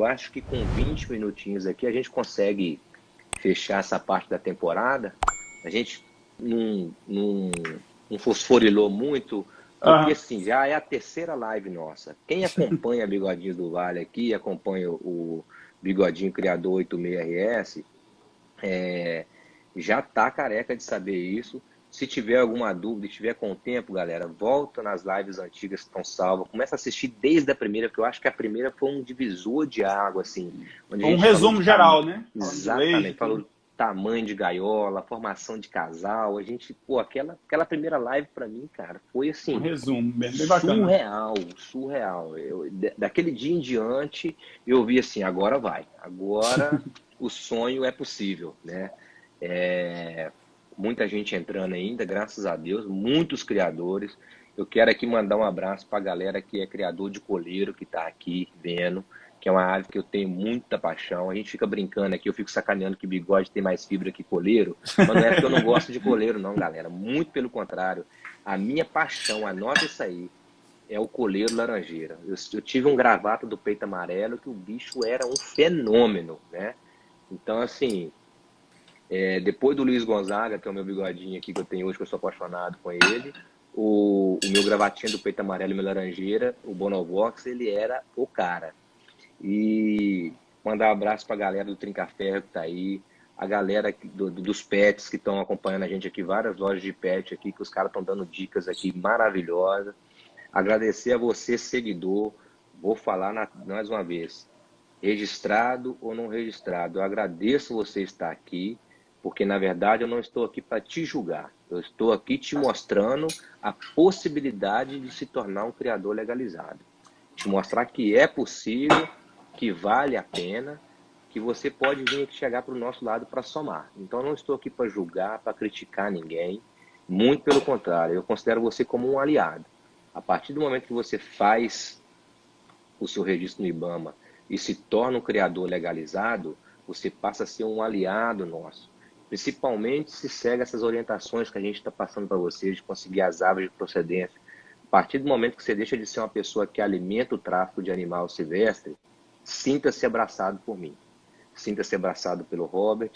eu acho que com 20 minutinhos aqui a gente consegue fechar essa parte da temporada. A gente não fosforilou muito, porque Aham. assim, já é a terceira live nossa. Quem acompanha Bigodinho do Vale aqui, acompanha o Bigodinho Criador 86RS, já tá careca de saber isso. Se tiver alguma dúvida, estiver com o tempo, galera, volta nas lives antigas que estão salvas. Começa a assistir desde a primeira, porque eu acho que a primeira foi um divisor de água, assim, onde a Um gente falou resumo de geral, né? Falando de leite e exatamente, falou tudo. de tamanho de gaiola, formação de casal. A gente, pô, aquela primeira live para mim, cara, foi Um assim, resumo, bem bacana. surreal, surreal. Daquele dia em diante, eu vi assim, agora vai, agora o sonho é possível, né? É, muita gente entrando ainda, graças a Deus, muitos criadores. Eu quero aqui mandar um abraço para a galera que é criador de coleiro, que está aqui vendo, que é uma área que eu tenho muita paixão. A gente fica brincando aqui, eu fico sacaneando que bigode tem mais fibra que coleiro, mas não é porque eu não gosto de coleiro, não, galera. Muito pelo contrário. A minha paixão, anota isso aí, é o coleiro laranjeira. Eu tive um gravata do peito amarelo que o bicho era um fenômeno, né? Então, assim, depois do Luiz Gonzaga, que é o meu bigodinho aqui que eu tenho hoje, que eu sou apaixonado com ele, o meu gravatinha do peito amarelo e minha laranjeira, o Bonovox, ele era o cara. E mandar um abraço para a galera do Trincaferro que tá aí, a galera dos pets que estão acompanhando a gente aqui, várias lojas de pet aqui, que os caras estão dando dicas aqui maravilhosas. Agradecer a você, seguidor. Vou falar mais uma vez, registrado ou não registrado. Eu agradeço você estar aqui, porque na verdade eu não estou aqui para te julgar. Eu estou aqui te mostrando a possibilidade de se tornar um criador legalizado. Te mostrar que é possível, que vale a pena, que você pode vir aqui chegar para o nosso lado para somar. Então eu não estou aqui para julgar, para criticar ninguém. Muito pelo contrário, eu considero você como um aliado. A partir do momento que você faz o seu registro no IBAMA e se torna um criador legalizado, você passa a ser um aliado nosso. Principalmente se segue essas orientações que a gente está passando para vocês de conseguir as aves de procedência. A partir do momento que você deixa de ser uma pessoa que alimenta o tráfico de animal silvestre, sinta-se abraçado por mim. Sinta-se abraçado pelo Robert,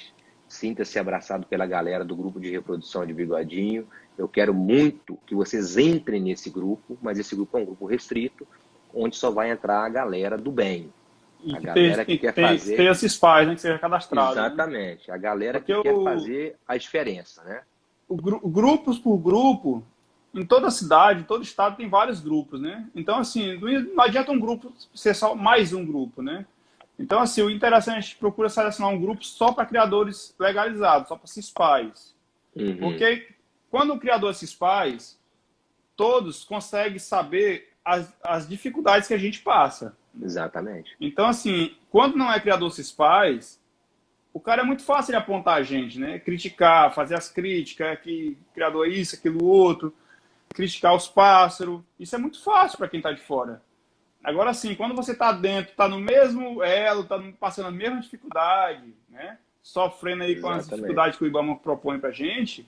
sinta-se abraçado pela galera do grupo de reprodução de Bigodinho. Eu quero muito que vocês entrem nesse grupo, mas esse grupo é um grupo restrito, onde só vai entrar a galera do bem. E A que tem, galera que e que quer tem fazer esses pais, né, que seja cadastrado, né? exatamente, a galera Porque que quer fazer a diferença, né? grupos por grupo, em toda cidade, em todo estado tem vários grupos, né? Então, assim, não adianta um grupo ser só mais um grupo, né? Então, assim, o interessante é a gente procura selecionar um grupo só para criadores legalizados, só para CISPAs. Uhum, Porque quando o criador se faz, todos conseguem saber as dificuldades que a gente passa. exatamente. Então, assim, quando não é criador se faz, o cara é muito fácil de apontar a gente, né? Criticar, fazer as críticas, que criador é isso, aquilo outro, criticar os pássaros. Isso é muito fácil para quem está de fora. Agora, sim, quando você está dentro, está no mesmo elo, está passando a mesma dificuldade, né? Sofrendo aí com as Exatamente. dificuldades que o IBAMA propõe para a gente,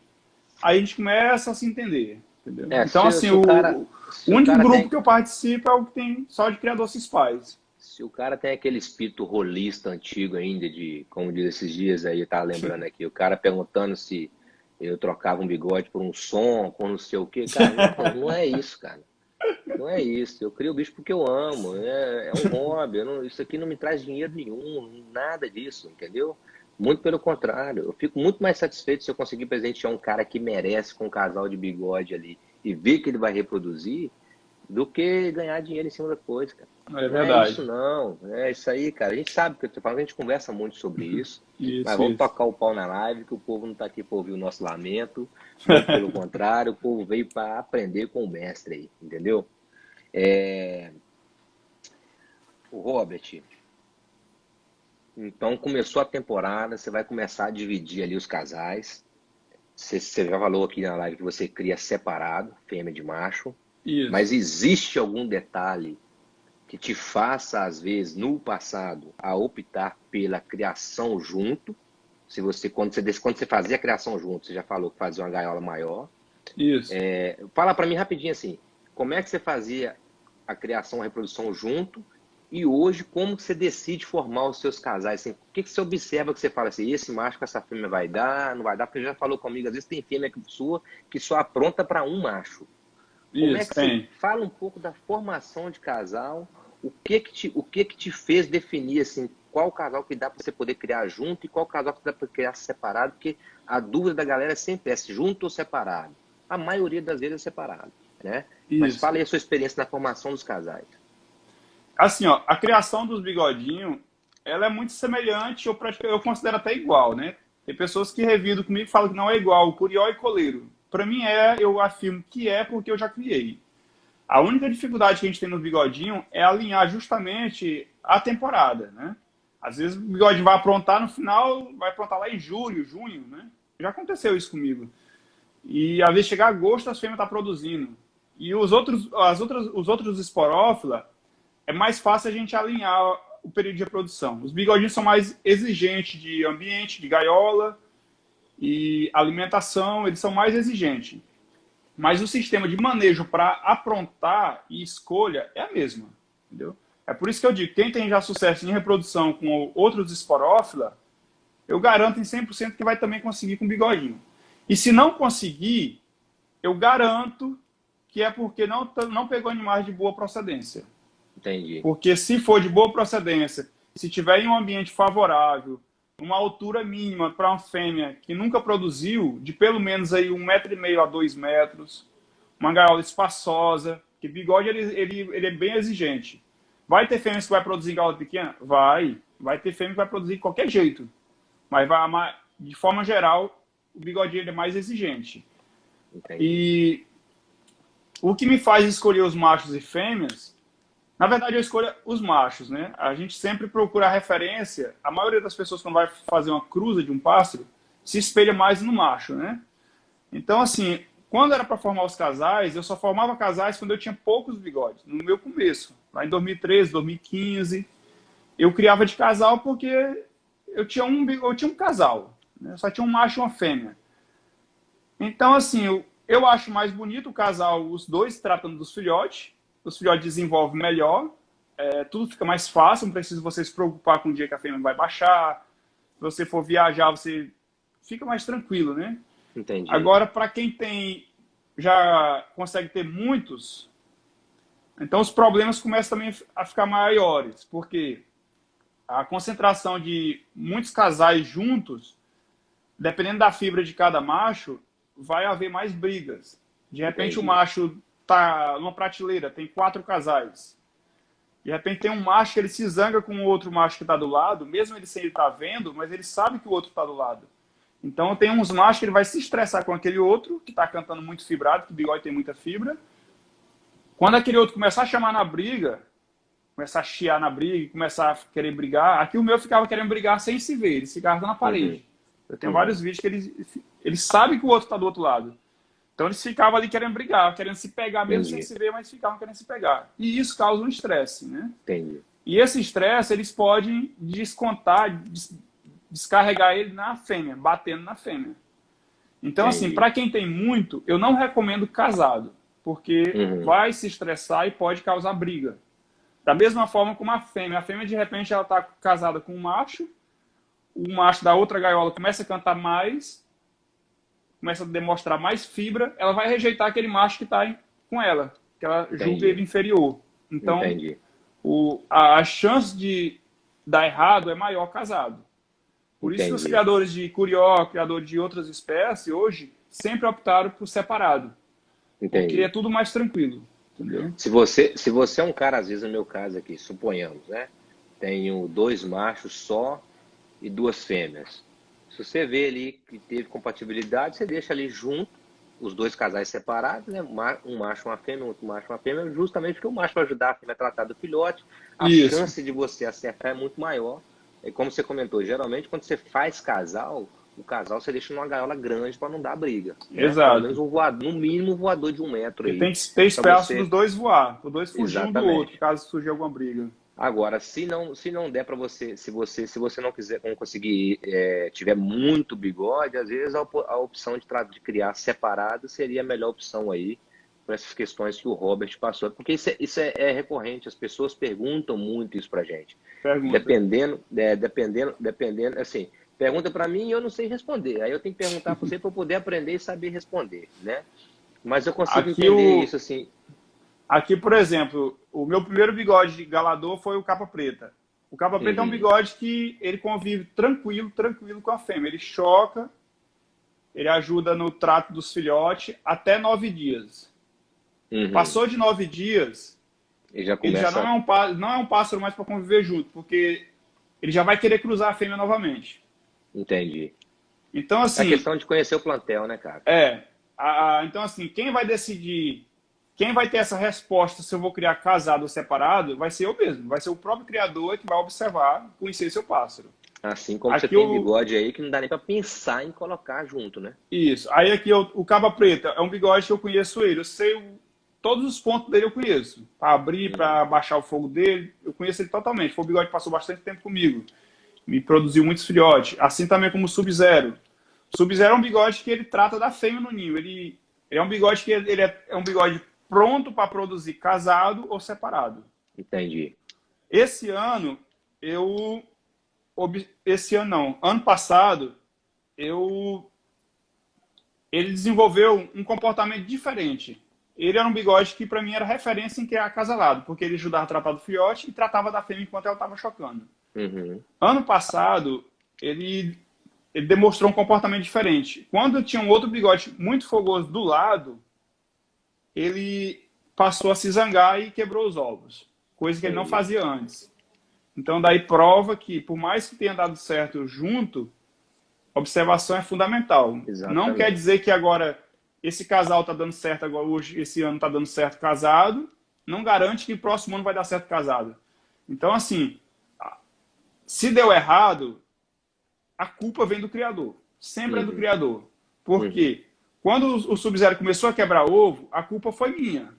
aí a gente começa a se entender, entendeu? É, Então, assim, se o cara, o se o único cara grupo tem, que eu participo é o que tem só de criador CISPAs. se o cara tem aquele espírito rolista antigo ainda de, como diz esses dias aí, eu tava lembrando aqui, o cara perguntando se eu trocava um bigode por um som, por não sei o quê, cara, não, não é isso, cara. Não é isso. Eu crio o bicho porque eu amo. É um hobby. Isso aqui não me traz dinheiro nenhum, nada disso, entendeu? Muito pelo contrário. Eu fico muito mais satisfeito se eu conseguir presentear um cara que merece com um casal de bigode ali e ver que ele vai reproduzir, do que ganhar dinheiro em cima da coisa, cara. É Não é isso, verdade. não. É isso aí, cara. A gente sabe que eu tô falando, a gente conversa muito sobre isso, mas Isso, vamos isso. tocar o pau na live, que o povo não tá aqui para ouvir o nosso lamento. Muito pelo contrário, o povo veio para aprender com o mestre aí, entendeu? É, o Robert, então começou a temporada, você vai começar a dividir ali os casais. Você já falou aqui na live que você cria separado, fêmea de macho, mas Isso. existe algum detalhe que te faça, às vezes, no passado, a optar pela criação junto? Se você, quando você fazia a criação junto, você já falou que fazia uma gaiola maior. Isso. Fala para mim rapidinho assim, como é que você fazia a criação e a reprodução junto E hoje, como que você decide formar os seus casais? Assim, o que que você observa que você fala assim, esse macho com essa fêmea vai dar, não vai dar? Porque já falou comigo, às vezes tem fêmea sua que só apronta para um macho. Como é Isso, que você tem. fala um pouco da formação de casal? O que que te fez definir assim, qual casal que dá para você poder criar junto e qual casal que dá para criar separado? Porque a dúvida da galera é sempre se junto ou separado. A maioria das vezes é separado, né? Mas Isso. fala aí a sua experiência na formação dos casais. Assim, ó, a criação dos bigodinhos, ela é muito semelhante, eu considero até igual, né? Tem pessoas que revidam comigo e falam que não é igual, curió e coleiro. Para mim eu afirmo que é porque eu já criei. A única dificuldade que a gente tem no bigodinho é alinhar justamente a temporada, né? Às vezes o bigode vai aprontar no final, vai aprontar lá em julho, junho, né? Já aconteceu isso comigo. E às vezes chegar a agosto as fêmeas estão produzindo. E os outros esporófila, é mais fácil a gente alinhar o período de reprodução. Os bigodinhos são mais exigentes de ambiente, de gaiola e alimentação, eles são mais exigentes. Mas o sistema de manejo para aprontar e escolha é a mesma, entendeu? É por isso que eu digo, quem tem já sucesso em reprodução com outros esporófila, eu garanto em 100% que vai também conseguir com bigodinho. E se não conseguir, eu garanto que é porque não pegou animais de boa procedência. Entendi. Porque se for de boa procedência, se tiver em um ambiente favorável, uma altura mínima para uma fêmea que nunca produziu, de pelo menos aí 1,5 m a 2 metros, uma gaiola espaçosa, que bigode ele é bem exigente. Vai ter fêmeas que vai produzir em gaiola pequena? Vai. Vai ter fêmea que vai produzir de qualquer jeito. Mas de forma geral, o bigodinho ele é mais exigente. Entendi. E o que me faz escolher os machos e fêmeas, na verdade eu escolho os machos, né? A gente sempre procura a referência, a maioria das pessoas quando vai fazer uma cruza de um pássaro, se espelha mais no macho, né? Então assim, quando era para formar os casais, eu só formava casais quando eu tinha poucos bigodes, no meu começo, lá em 2013, 2015, eu criava de casal porque eu tinha um casal, né? Só tinha um macho e uma fêmea. Então, assim, eu acho mais bonito o casal, os dois tratando dos filhotes. Os filhotes desenvolvem melhor, tudo fica mais fácil, não precisa você se preocupar com o dia que a fêmea vai baixar. Se você for viajar, você fica mais tranquilo, né? Entendi. Agora, para quem já consegue ter muitos, então os problemas começam também a ficar maiores, porque a concentração de muitos casais juntos, dependendo da fibra de cada macho, vai haver mais brigas. De repente o Entendi. macho tá numa prateleira, tem 4 casais. De repente tem um macho que ele se zanga com o outro macho que está do lado, mesmo ele sem ele estar vendo, mas ele sabe que o outro está do lado. Então tem uns machos que ele vai se estressar com aquele outro, que está cantando muito fibrado, que o bigode tem muita fibra. Quando aquele outro começar a chamar na briga, começar a chiar na briga, começar a querer brigar, aqui o meu ficava querendo brigar sem se ver, ele ficava na Uhum. parede. Eu tenho Uhum. vários vídeos que ele sabe que o outro está do outro lado. Então eles ficavam ali querendo brigar, querendo se pegar mesmo sem Entendi. se ver, mas ficavam querendo se pegar. E isso causa um estresse, né? Entendi. E esse estresse eles podem descontar, descarregar ele na fêmea, batendo na fêmea. Então, assim, Entendi. para quem tem muito, eu não recomendo casado, porque Uhum. vai se estressar e pode causar briga. Da mesma forma como a fêmea de repente ela está casada com um macho, o macho da outra gaiola começa a cantar mais, começa a demonstrar mais fibra, ela vai rejeitar aquele macho que está com ela, que ela julga Entendi. ele inferior. Então, Entendi. a chance de dar errado é maior casado. Por isso que os Entendi. criadores de curió, criadores de outras espécies, hoje, sempre optaram por separado. Porque é Entendi. tudo mais tranquilo. Entendeu? Se você é um cara, às vezes no meu caso aqui, suponhamos, né? Tenho 2 machos só e 2 fêmeas. Se você vê ali que teve compatibilidade, você deixa ali junto os 2 casais separados, né? Um macho e uma fêmea, outro macho e uma fêmea, justamente porque o macho vai ajudar a fêmea a tratar do filhote. A Isso. chance de você acertar é muito maior. E como você comentou, geralmente quando você faz casal, o casal você deixa numa gaiola grande para não dar briga, né? Pelo menos Exato. um voador, no mínimo um voador de 1 metro Porque aí, tem que ter para espaço dos você. dois voar, os dois fugir um do outro, Exatamente. caso surgir alguma briga. Agora, se não der para você, se você não quiser, não conseguir, tiver muito bigode, às vezes a opção de criar separado seria a melhor opção aí por essas questões que o Robert passou, porque isso é recorrente, as pessoas perguntam muito isso pra gente. Pergunta. Dependendo, assim, pergunta para mim e eu não sei responder. Aí eu tenho que perguntar para você para eu poder aprender e saber responder, né? Mas eu consigo Aqui, entender isso, assim. aqui, por exemplo, o meu primeiro bigode galador foi o capa preta. O capa preta é um bigode que ele convive tranquilo com a fêmea. Ele choca, ele ajuda no trato dos filhotes até 9 dias. Passou de 9 dias, E já ele já não é um pássaro mais para conviver junto, porque ele já vai querer cruzar a fêmea novamente. Entendi. Então, É a assim, questão de conhecer o plantel, né, cara? então, assim, quem vai decidir, quem vai ter essa resposta se eu vou criar casado ou separado, vai ser eu mesmo. Vai ser o próprio criador que vai observar, conhecer seu pássaro. Assim como Aqui você tem bigode aí que não dá nem para pensar em colocar junto, né? Isso. Aí aqui o capa preta é um bigode que eu conheço ele. Eu sei todos os pontos dele eu conheço. Para abrir, para baixar o fogo dele, eu conheço ele totalmente. Foi um bigode que passou bastante tempo comigo. Me produziu muitos filhotes. Assim também como o Sub-Zero. O Sub-Zero é um bigode que ele trata da fêmea no ninho. Ele é um bigode que ele é um bigode pronto para produzir casado ou separado. Entendi. Esse ano, ano passado, ele desenvolveu um comportamento diferente. Ele era um bigode que para mim era referência em criar acasalado, porque ele ajudava a tratar do filhote e tratava da fêmea enquanto ela estava chocando. Ano passado, ele demonstrou um comportamento diferente. Quando tinha um outro bigode muito fogoso do lado, ele passou a se zangar e quebrou os ovos, coisa que ele não fazia antes. Então, daí prova que, por mais que tenha dado certo junto, observação é fundamental. Exatamente. Não quer dizer que agora esse casal está dando certo, agora hoje, esse ano está dando certo casado, não garante que o próximo ano vai dar certo casado. Então, assim, se deu errado, a culpa vem do criador. Sempre é do criador. Por quê? Quando o Sub-Zero começou a quebrar ovo, a culpa foi minha.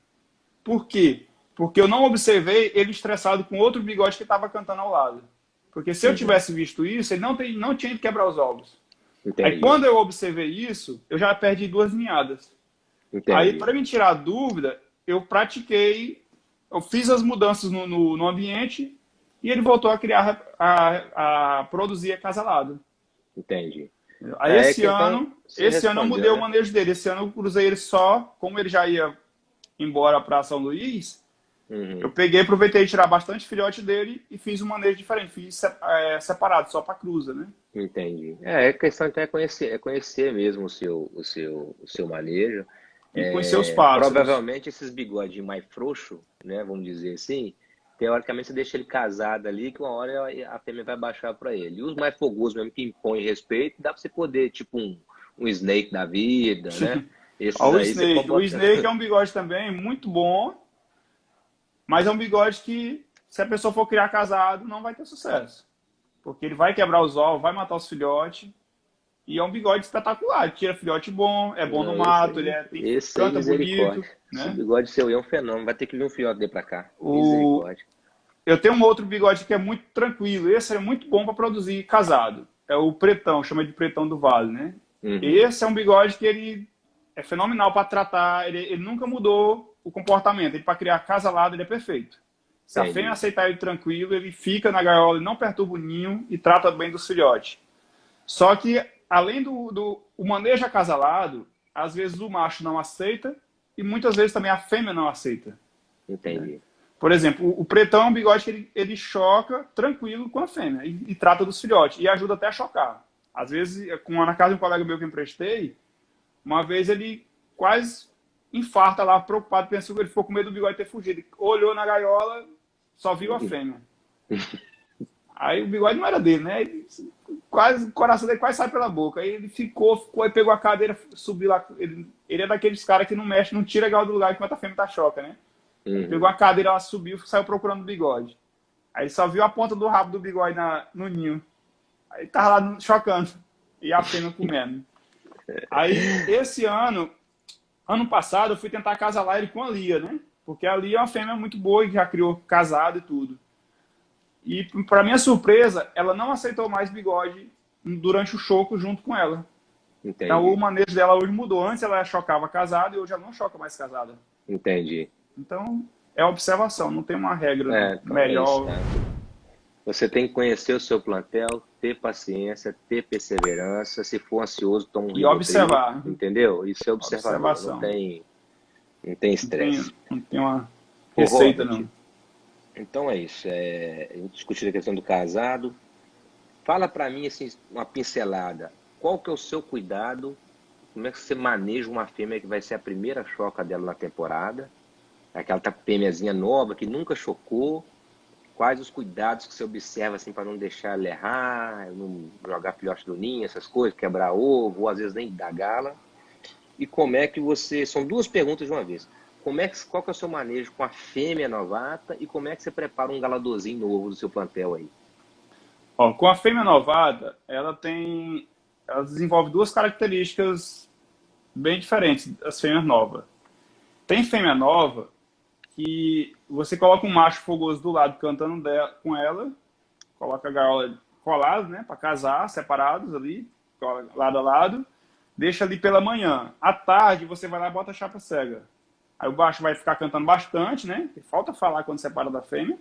Por quê? Porque eu não observei ele estressado com outro bigode que estava cantando ao lado. Porque se eu tivesse visto isso, ele não tinha que quebrar os ovos. Entendi. Aí quando eu observei isso, eu já perdi 2 ninhadas. Entendi. Aí, para me tirar a dúvida, eu pratiquei, eu fiz as mudanças no ambiente e ele voltou a criar, a produzir acasalado. Entendi. Aí esse ano eu mudei o manejo dele. Esse ano eu cruzei ele só, como ele já ia embora para São Luís, eu peguei, aproveitei tirar bastante filhote dele e fiz um manejo diferente. Fiz separado, só para cruza, né? Entendi. A questão então é conhecer mesmo o seu manejo. E conhecer os pássaros. Provavelmente esses bigodinhos mais frouxos, né, vamos dizer assim, teoricamente você deixa ele casado ali, que uma hora a fêmea vai baixar para ele. E os mais fogosos mesmo, que impõem respeito, dá para você poder, tipo um Snake da vida, né? O Snake é um bigode também muito bom, mas é um bigode que, se a pessoa for criar casado, não vai ter sucesso. Porque ele vai quebrar os ovos, vai matar os filhotes. E é um bigode espetacular. Tira filhote bom, é bom no mato, ele canta bonito. Né? Esse bigode seu é um fenômeno. Vai ter que vir um filhote dele pra cá. Eu tenho um outro bigode que é muito tranquilo. Esse é muito bom para produzir casado. É o pretão, chama de pretão do vale, né? Esse é um bigode que ele é fenomenal para tratar. Ele nunca mudou o comportamento. Ele, para criar casalado, ele é perfeito. Se a fêmea aceitar ele tranquilo, ele fica na gaiola, ele não perturba o ninho e trata bem dos filhotes. Só que, além do manejo acasalado, às vezes o macho não aceita e muitas vezes também a fêmea não aceita. Entendi. Né? Por exemplo, o pretão é um bigode que ele choca tranquilo com a fêmea e trata dos filhotes e ajuda até a chocar. Às vezes, na casa de um colega meu que eu emprestei, uma vez ele quase infarta lá, preocupado, pensou que ele ficou com medo do bigode ter fugido. Ele olhou na gaiola, só viu a fêmea. Aí o bigode não era dele, né? O coração dele quase sai pela boca. Aí ele ficou e pegou a cadeira, subiu lá. Ele é daqueles caras que não mexe, não tira a gaiola do lugar enquanto a fêmea tá choca, né? Pegou a cadeira, ela subiu, saiu procurando o bigode. Aí ele só viu a ponta do rabo do bigode no ninho. Aí ele tava lá chocando. E a fêmea comendo. Aí, esse ano passado, eu fui tentar acasalar ele com a Lia, né? Porque a Lia é uma fêmea muito boa e já criou casado e tudo. E, para minha surpresa, ela não aceitou mais bigode durante o choco junto com ela. Então o Entendi, manejo dela hoje mudou. Antes ela chocava casada e hoje ela não choca mais casada. entendi. Então é observação, não tem uma regra É, então é isso, melhor. né? Você tem que conhecer o seu plantel, ter paciência, ter perseverança. Se for ansioso, toma um E Rivotril, observar. entendeu? Isso é observador, não Observação. tem, não tem estresse. Não tem uma Ô, receita, Robert, não. então é isso. A gente discutiu a questão do casado. Fala para mim, assim, uma pincelada. Qual que é o seu cuidado? Como é que você maneja uma fêmea que vai ser a primeira choca dela na temporada? Aquela fêmeazinha nova que nunca chocou. Quais os cuidados que você observa assim para não deixar ela errar, não jogar filhote do ninho, essas coisas, quebrar ovo, ou às vezes nem dar gala? E como é que você... São duas perguntas de uma vez. Qual que é o seu manejo com a fêmea novata e como é que você prepara um galadorzinho novo do seu plantel aí? Ó, com a fêmea novata, ela desenvolve duas características bem diferentes das fêmeas novas. Tem fêmea nova que você coloca um macho fogoso do lado cantando com ela, coloca a gaiola colada, né, para casar, separados ali, lado a lado, deixa ali pela manhã. À tarde você vai lá e bota a chapa cega. Aí o macho vai ficar cantando bastante, né? Falta falar quando separa da fêmea.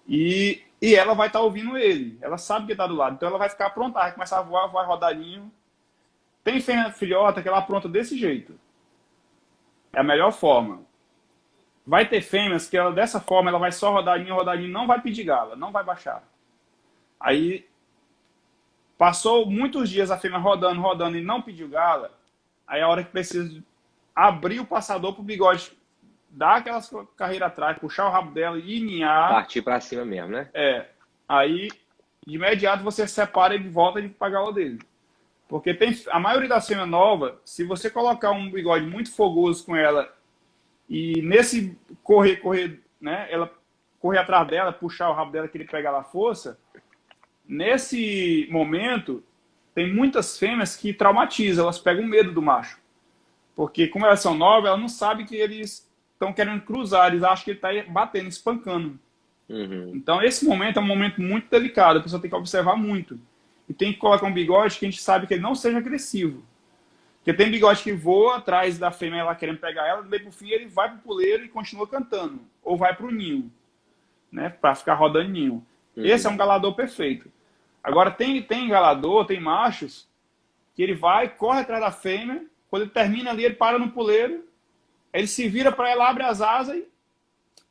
E ela vai estar ouvindo ele. Ela sabe que está do lado. Então ela vai ficar pronta, vai começar a voar, vai rodadinho. Tem fêmea filhota que ela apronta desse jeito. É a melhor forma. Vai ter fêmeas que ela, dessa forma, ela vai só rodadinho, rodadinho, não vai pedir gala, não vai baixar. Aí, passou muitos dias a fêmea rodando, rodando e não pediu gala, aí a hora que precisa abrir o passador pro bigode, dar aquelas carreiras atrás, puxar o rabo dela e ninhar, Partir para cima mesmo, né? aí, de imediato, você separa ele e volta para a gala dele. Porque a maioria das fêmeas novas, se você colocar um bigode muito fogoso com ela e nesse correr, né, ela correr atrás dela, puxar o rabo dela que ele pega lá a força, nesse momento, tem muitas fêmeas que traumatizam, elas pegam medo do macho. Porque como elas são novas, elas não sabem que eles estão querendo cruzar, eles acham que ele está batendo, espancando. Uhum. Então esse momento é um momento muito delicado, a pessoa tem que observar muito. E tem que colocar um bigode que a gente sabe que ele não seja agressivo. Porque tem bigode que voa atrás da fêmea, ela querendo pegar ela, daí pro fim ele vai pro puleiro e continua cantando. Ou vai pro ninho, né? Pra ficar rodando ninho. Esse é um galador perfeito. Agora tem galador, tem machos, que ele vai, corre atrás da fêmea, quando ele termina ali, ele para no puleiro, ele se vira para ela, abre as asas e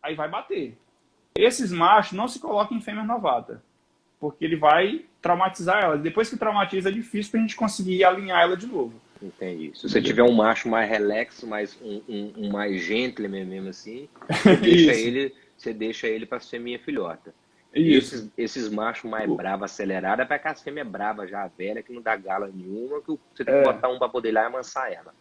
aí vai bater. Esses machos não se colocam em fêmea novata, porque ele vai traumatizar ela. Depois que traumatiza, é difícil pra gente conseguir alinhar ela de novo. Entendi. Se você tiver um macho mais relax, mais um mais gentleman mesmo assim, você deixa ele para ser minha filhota. Isso. Esses machos mais bravos, acelerados, é para aquelas fêmeas bravas já velha, que não dá gala nenhuma, que você tem que botar um para poder ir lá e amansar ela.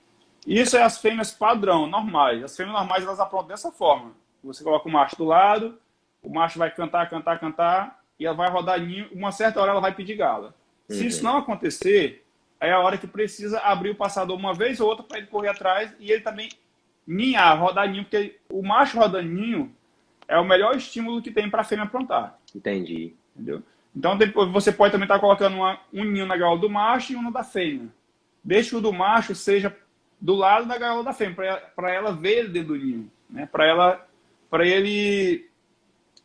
Isso é as fêmeas padrão, normais. As fêmeas normais, elas aprontam dessa forma. Você coloca o macho do lado, o macho vai cantar, e ela vai rodar ninho, uma certa hora ela vai pedir gala. Se isso não acontecer, é a hora que precisa abrir o passador uma vez ou outra para ele correr atrás e ele também ninhar, rodar ninho, porque o macho rodando ninho é o melhor estímulo que tem para a fêmea aprontar. Entendi. Entendeu? Então depois você pode também estar colocando um ninho na gaiola do macho e um da fêmea. Deixa o do macho seja do lado da gaiola da fêmea, para ela ver ele dentro do ninho, né? Para ele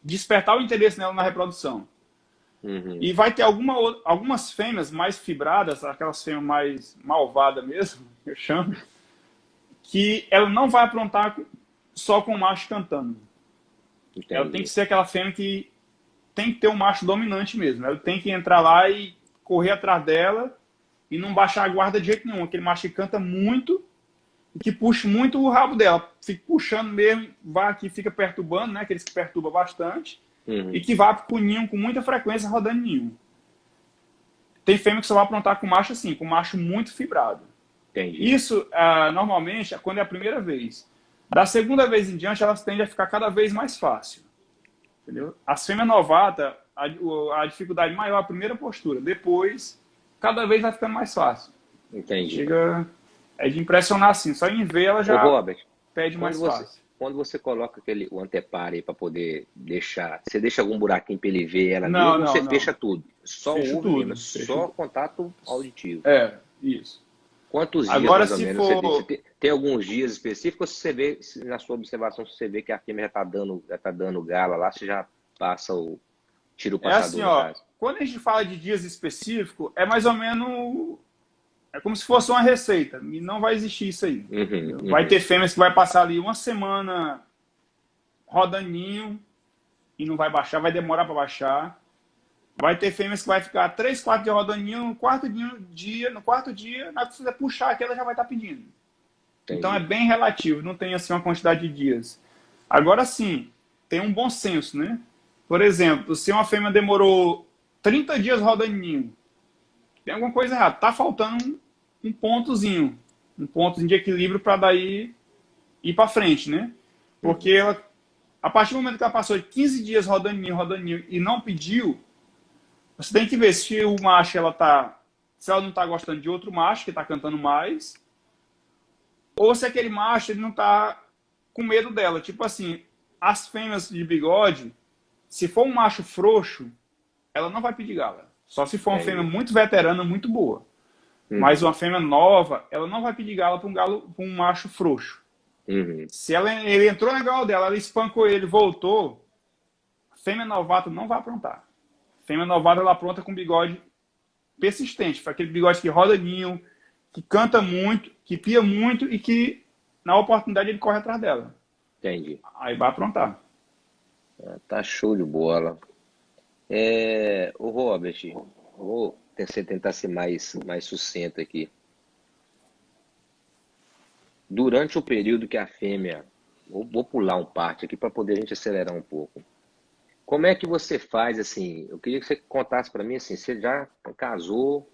despertar o interesse nela na reprodução. E vai ter algumas fêmeas mais fibradas, aquelas fêmeas mais malvadas mesmo, eu chamo, que ela não vai aprontar só com o macho cantando. Entendi. Ela tem que ser aquela fêmea que tem que ter um macho dominante mesmo. Ela tem que entrar lá e correr atrás dela e não baixar a guarda de jeito nenhum. Aquele macho que canta muito e que puxa muito o rabo dela. Fica puxando mesmo, vai aqui, fica perturbando, né? Aqueles que perturbam bastante. E que vai pro ninho com muita frequência rodando ninho. Tem fêmea que só vai aprontar com macho assim, com macho muito fibrado. Entendi. Isso, normalmente, quando é a primeira vez. Da segunda vez em diante, elas tendem a ficar cada vez mais fácil. Entendeu? As fêmeas novatas, a dificuldade maior é a primeira postura. Depois, cada vez vai ficando mais fácil. Entendi. É de impressionar assim. Só em ver ela já Robert, pede mais fácil. Quando você coloca o anteparo aí para poder deixar, você deixa algum buraquinho para ele ver ela Não, mesmo, ou você não. fecha tudo? Só Fecho ouve tudo, mesmo, só contato auditivo. Isso. Quantos dias, Agora, mais ou se menos, você for... tem alguns dias específicos, ou se você vê, na sua observação, se você vê que a fêmea já tá dando gala lá, você já passa tira o É assim, passador, no ó, caso. quando a gente fala de dias específicos, é mais ou menos... É como se fosse uma receita. E não vai existir isso aí. Uhum, Entendeu? Vai uhum. ter fêmeas que vai passar ali uma semana rodaninho e não vai baixar, vai demorar para baixar. Vai ter fêmeas que vai ficar 3, 4 dias rodaninho, no quarto dia, na hora que você puxar aqui, ela já vai estar pedindo. Então é Entendi. bem relativo, não tem assim uma quantidade de dias. Agora sim, tem um bom senso, né? Por exemplo, se uma fêmea demorou 30 dias rodaninho, tem alguma coisa errada. Tá faltando um pontozinho de equilíbrio para daí ir para frente, né? Porque Uhum. ela, a partir do momento que ela passou de 15 dias rodaninho e não pediu, você tem que ver se o macho se ela não tá gostando de outro macho que tá cantando mais, ou se aquele macho ele não tá com medo dela. Tipo assim, as fêmeas de bigode, se for um macho frouxo, ela não vai pedir gala. Só se for uma fêmea Entendi. muito veterana, muito boa. Mas Uhum. uma fêmea nova, ela não vai pedir gala para um macho frouxo. Uhum. Se ele entrou na gaiola dela, ela espancou ele, voltou, a fêmea novata não vai aprontar. A fêmea novata ela apronta com bigode persistente, foi aquele bigode que roda ninho, que canta muito, que pia muito e que na oportunidade ele corre atrás dela. Entendi. Aí vai aprontar. Tá show de bola. O Robert, vou tentar ser mais sucinto aqui. Durante o período que a fêmea, vou pular um parte aqui para poder a gente acelerar um pouco. Como é que você faz assim? Eu queria que você contasse para mim assim, você já casou,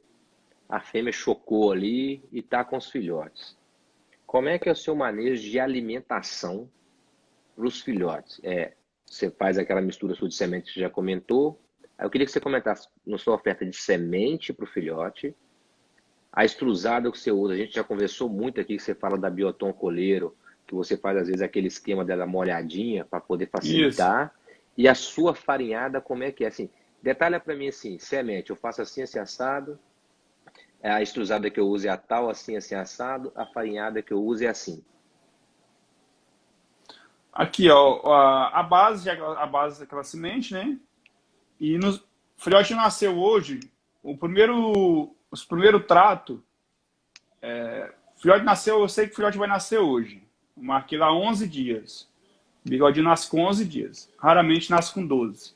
a fêmea chocou ali e tá com os filhotes. Como é que é o seu manejo de alimentação para os filhotes? Você faz aquela mistura sua de semente que você já comentou. Aí eu queria que você comentasse na sua oferta de semente para o filhote, a extrusada que você usa. A gente já conversou muito aqui que você fala da Bioton coleiro, que você faz às vezes aquele esquema dela molhadinha para poder Isso. facilitar. E a sua farinhada, como é que é? Assim, detalha para mim assim, semente, eu faço assim, assim, assado. A extrusada que eu uso é a tal, assim, assim, assado. A farinhada que eu uso é assim. Aqui, ó, a base daquela semente, né? E no o filhote nasceu hoje, os primeiro trato, o filhote nasceu, eu sei que o filhote vai nascer hoje. Eu marquei lá 11 dias. O bigodinho nasce com 11 dias. Raramente nasce com 12.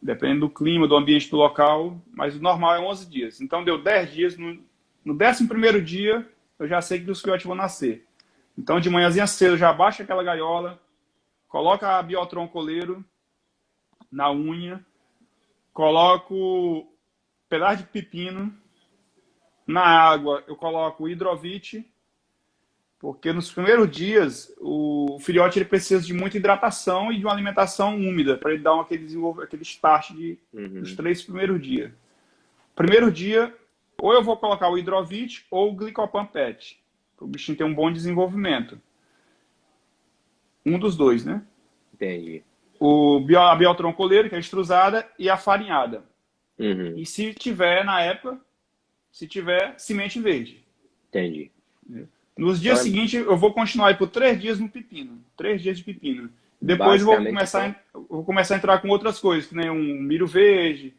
Depende do clima, do ambiente do local, mas o normal é 11 dias. Então deu 10 dias. No 11º dia, eu já sei que os filhotes vão nascer. Então de manhãzinha cedo, eu já baixo aquela gaiola, coloca a Biotron coleiro na unha, coloco pedaço de pepino. Na água, eu coloco o hidrovite, porque nos primeiros dias o filhote ele precisa de muita hidratação e de uma alimentação úmida para ele dar aquele start dos Uhum, 3 primeiros dias. Primeiro dia, ou eu vou colocar o hidrovite ou o glicopan pet, para o bichinho ter um bom desenvolvimento. Um dos dois, né? entendi. A Biotron coleiro, que é a extrusada, e a farinhada. Uhum, E se tiver, na época, se tiver, semente verde. entendi. Nos Então dias é seguintes, eu vou continuar aí por 3 dias no pepino. 3 dias de pepino. Depois basicamente então. eu vou começar a entrar com outras coisas, que nem um milho verde,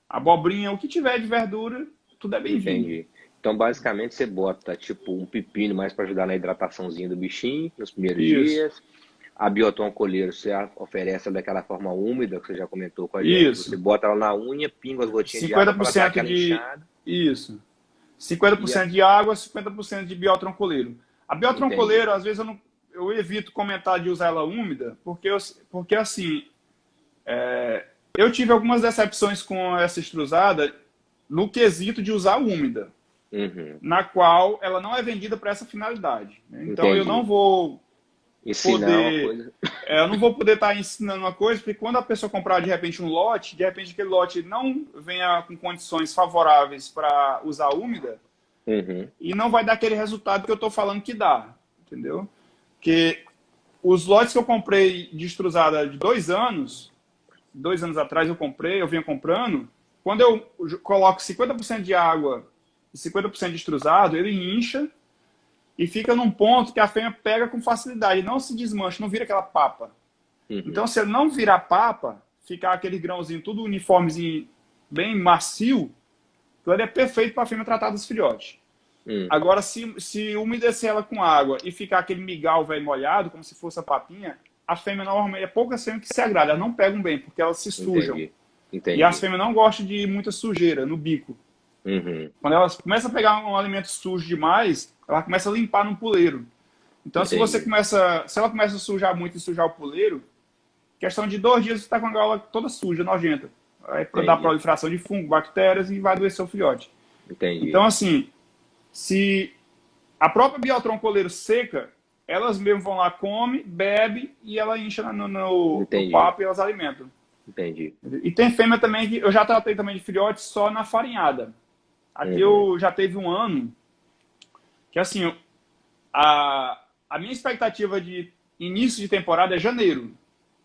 abobrinha, o que tiver de verdura, tudo é bem-vindo. Entendi. Então, basicamente, você bota tipo um pepino mais para ajudar na hidrataçãozinha do bichinho nos primeiros Isso, dias. A Bioton colheiro você oferece daquela forma úmida que você já comentou com a gente. Você isso. bota ela na unha, pinga as gotinhas de água para ela dar 50% aquela de. inchada. Isso. E a... 50% de água, 50% de biotroncoleiro. A Entendi. biotroncoleiro, às vezes, eu evito comentar de usar ela úmida, porque assim, eu tive algumas decepções com essa extrusada no quesito de usar úmida, Uhum. na qual ela não é vendida para essa finalidade. Né? Então eu não Entendi. vou Ensinar uma poder. coisa. Eu não vou poder estar ensinando uma coisa, porque quando a pessoa comprar de repente um lote, de repente aquele lote não venha com condições favoráveis para usar úmida, Uhum. e não vai dar aquele resultado que eu estou falando que dá, entendeu? Porque os lotes que eu comprei de extrusada de 2 anos atrás eu vinha comprando, quando eu coloco 50% de água e 50% de estrusado, ele incha e fica num ponto que a fêmea pega com facilidade, não se desmancha, não vira aquela papa. Então, se ele não virar papa, ficar aquele grãozinho tudo uniformezinho, bem macio, então ele é perfeito para a fêmea tratar dos filhotes. Agora, se umedecer ela com água e ficar aquele migal velho molhado, como se fosse a papinha, a fêmea normalmente, é poucas fêmeas que se agradam, elas não pegam bem, porque elas se sujam. Entendi. E as fêmeas não gostam de muita sujeira no bico. Quando elas começam a pegar um alimento sujo demais, ela começa a limpar no puleiro. Então, se ela começa a sujar muito e sujar o puleiro, questão de 2 dias você está com a gaiola toda suja, nojenta. Vai dar proliferação de fungo, bactérias e vai adoecer o filhote. Entendi. Então, assim, se a própria Biotron coleiro seca, elas mesmo vão lá, come, bebe e ela incha no papo e elas alimentam. Entendi. E tem fêmea também que eu já tratei também de filhote só na farinhada. Aqui eu já teve um ano que, assim, a minha expectativa de início de temporada é janeiro,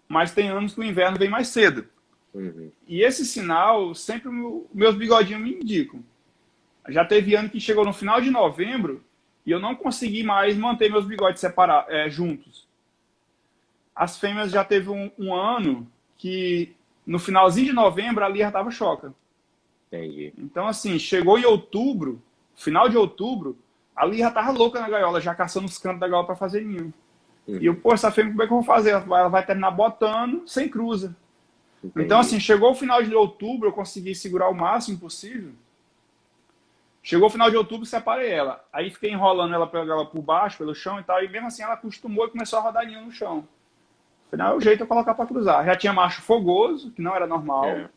mas tem anos que o inverno vem mais cedo. E esse sinal sempre meus bigodinhos me indicam. Já teve ano que chegou no final de novembro e eu não consegui mais manter meus bigodes juntos. As fêmeas já teve um ano que no finalzinho de novembro a Lia estava choca. Entendi. Então, assim, chegou em outubro, final de outubro, a Lia estava louca na gaiola, já caçando os cantos da gaiola para fazer ninho. E eu, essa fêmea, como é que eu vou fazer? Ela vai terminar botando sem cruza. Entendi. Então, assim, chegou o final de outubro, eu consegui segurar o máximo possível. Chegou o final de outubro, separei ela. Aí fiquei enrolando ela por baixo, pelo chão e tal, e mesmo assim ela acostumou e começou a rodar ninho no chão. Falei, não, é o jeito de eu colocar para cruzar. Já tinha macho fogoso, que não era normal.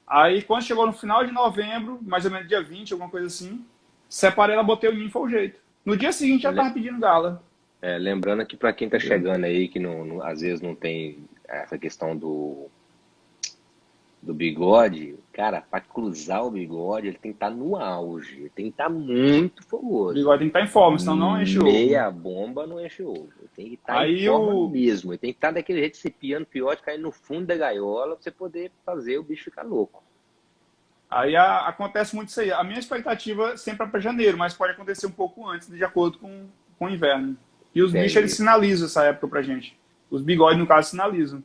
Aí, quando chegou no final de novembro, mais ou menos dia 20, alguma coisa assim, separei ela, botei o ninho e foi o jeito. No dia seguinte, já tava pedindo gala. Lembrando que para quem está chegando aí, que às vezes não tem essa questão do bigode, cara, para cruzar o bigode, ele tem que estar no auge, ele tem que estar muito fogoso. O bigode tem que estar em forma, senão não enche o ovo. Meia bomba não enche o ovo. Ele tem que estar em forma mesmo. Ele tem que estar daquele jeito, se piando fiote, caindo no fundo da gaiola, para você poder fazer o bicho ficar louco. Aí acontece muito isso aí. A minha expectativa sempre é para janeiro, mas pode acontecer um pouco antes, de acordo com o inverno. E os bichos, eles sinalizam essa época pra gente. Os bigodes, no caso, sinalizam.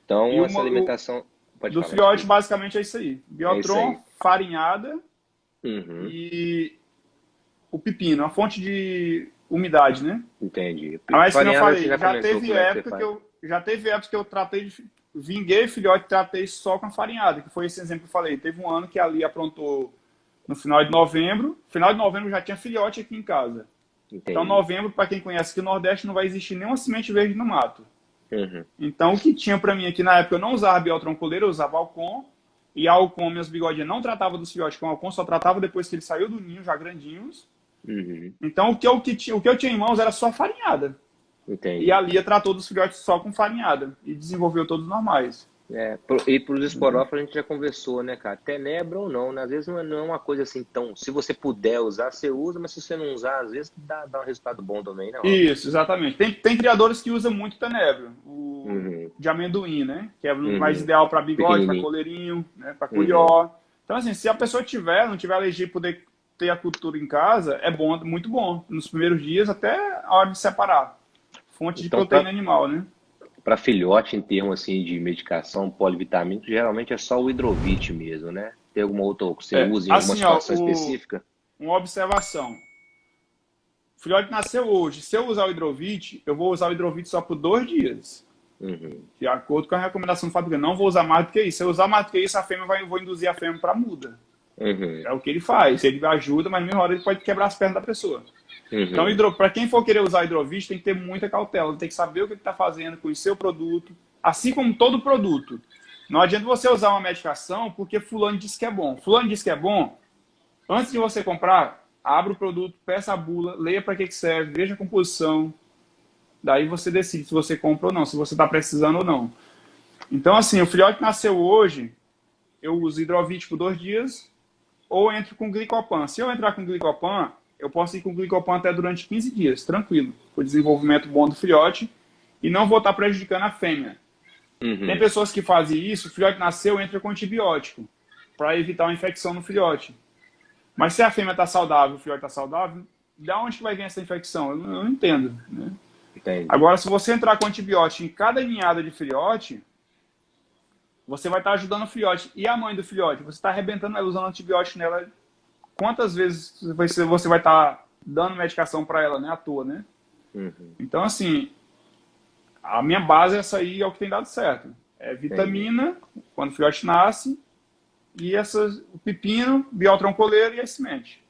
Então, essa alimentação... Do filhote, basicamente, é isso aí. Biotron, farinhada e o pepino, a fonte de umidade, né? Entendi. Mas, como eu falei, já teve época que eu tratei vinguei filhote, tratei só com a farinhada, que foi esse exemplo que eu falei. Teve um ano que a Lia aprontou no final de novembro. Final de novembro já tinha filhote aqui em casa. Entendi. Então, novembro, para quem conhece aqui no Nordeste, não vai existir nenhuma semente verde no mato. Então, o que tinha para mim aqui na época, eu não usava Biotron coleiro, eu usava Alcon. E a Alcon, meus bigodinhos, não tratava dos filhotes com Alcon, só tratava depois que ele saiu do ninho, já grandinhos. Então, o que eu tinha em mãos era só farinhada. Entendi. E a Lia tratou dos filhotes só com farinhada. E desenvolveu todos normais. E para os esporófilos a gente já conversou, né, cara? Tenebra ou não, né? Às vezes não é uma coisa assim tão... Se você puder usar, você usa, mas se você não usar, às vezes dá um resultado bom também, né? Isso, exatamente. Tem criadores que usam muito tenebro, de amendoim, né? Que é mais ideal para bigode, para coleirinho, né? Para curió. Então, assim, se a pessoa não tiver alergia e poder ter a cultura em casa, é bom, muito bom. Nos primeiros dias, até a hora de separar. Fonte de proteína animal, né? Para filhote, em termos assim, de medicação polivitamínico, geralmente é só o Hidrovit mesmo, né? Tem alguma outra que você usa em alguma situação específica? Uma observação. O filhote nasceu hoje. Se eu usar o Hidrovit, eu vou usar o Hidrovit só por 2 dias. De acordo com a recomendação do fabricante. Não vou usar mais do que isso. Se eu usar mais do que isso, eu vou induzir a fêmea para muda. É o que ele faz. Ele ajuda, mas na mesma hora ele pode quebrar as pernas da pessoa. Então, para quem for querer usar Hidrovit, tem que ter muita cautela. Tem que saber o que está fazendo, conhecer o produto. Assim como todo produto. Não adianta você usar uma medicação porque fulano disse que é bom. Fulano disse que é bom. Antes de você comprar, abra o produto, peça a bula, leia para que serve, veja a composição. Daí você decide se você compra ou não, se você está precisando ou não. Então, assim, o filhote que nasceu hoje, eu uso Hidrovit por 2 dias ou entro com Glicopan. Se eu entrar com Glicopan, eu posso ir com Glicopan até durante 15 dias, tranquilo. O desenvolvimento bom do filhote e não vou estar prejudicando a fêmea. Tem pessoas que fazem isso, o filhote nasceu, entra com antibiótico para evitar uma infecção no filhote. Mas se a fêmea está saudável, o filhote está saudável, de onde que vai vir essa infecção? Eu não entendo, né? Entendi. Agora, se você entrar com antibiótico em cada ninhada de filhote, você vai estar ajudando o filhote. E a mãe do filhote? Você está arrebentando ela, usando antibiótico nela. Quantas vezes você vai estar dando medicação para ela, né? À toa, né? Uhum. Então, assim, a minha base é essa aí, é o que tem dado certo. É vitamina, quando o filhote nasce, e o pepino, biotroncoleiro e a semente.